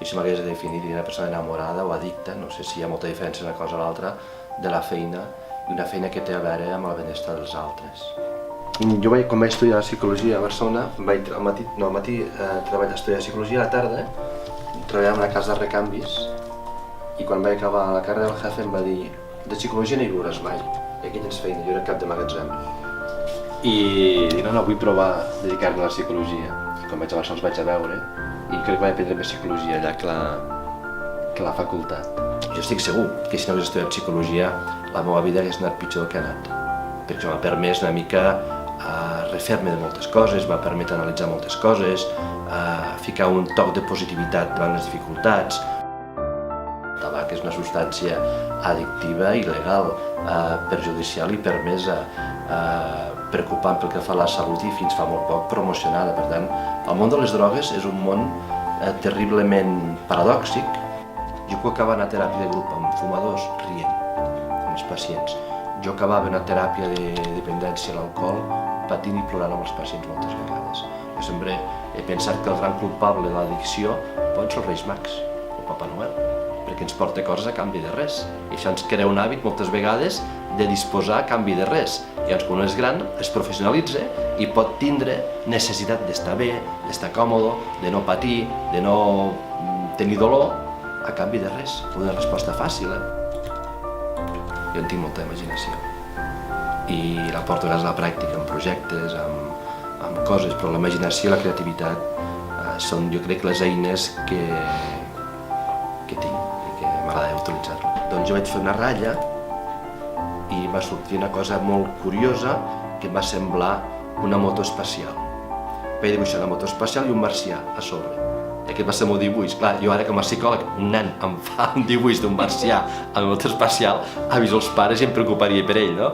Jo si m'hagués de definir, diria una persona enamorada o addicta, no sé si hi ha molta diferència una cosa o l'altra, de la feina, i una feina que té a veure amb el benestar dels altres. Jo quan vaig estudiar psicologia a Barcelona, al matí treballar estudiar psicologia, a la tarda treballava en una casa de recanvis, i quan vaig acabar la carrera el jefe em va dir de psicologia no hi veuràs mai, i aquí tens feina, jo era cap de magatzem. I no, vull provar dedicar-me a la psicologia. Quan vaig a Barcelona els vaig a veure i crec que vaig aprendre més psicologia allà que la facultat. Jo estic segur que si no hagués estudiat psicologia la meva vida hagués anat pitjor del que ha anat, perquè m'ha permès una mica refer-me de moltes coses, m'ha permès analitzar moltes coses, ficar un toc de positivitat davant les dificultats. El tabac és una substància addictiva, il·legal, perjudicial i permesa, preocupant pel que fa a la salut i fins fa molt poc promocionada. Per tant, el món de les drogues és un món terriblement paradòxic. Jo puc acabar una teràpia de grup amb fumadors rient amb els pacients. Jo acabava una teràpia de dependència a l'alcohol patint i plorant amb els pacients moltes vegades. Jo sempre he pensat que el gran culpable de l'addicció pot ser els Reis Mags o Papa Noel, perquè ens porta coses a canvi de res. I això ens crea un hàbit moltes vegades de disposar a canvi de res. I llavors quan un és gran es professionalitza i pot tindre necessitat d'estar bé, d'estar còmode, de no patir, de no tenir dolor a canvi de res. Una resposta fàcil, Jo en tinc molta imaginació i la porto a la pràctica, en projectes, amb coses, però la imaginació i la creativitat són, jo crec, les eines que tinc i que m'agrada utilitzar-lo. Doncs jo vaig fer una ratlla i va sortir una cosa molt curiosa que em va semblar una moto espacial. Vaig dibuixar una moto espacial i un marcià a sobre. Aquest va ser el meu dibuix. Clar, jo ara com a psicòleg, un nen em fa un dibuix d'un marcià amb moto espacial, aviso els pares i em preocuparia per ell, no?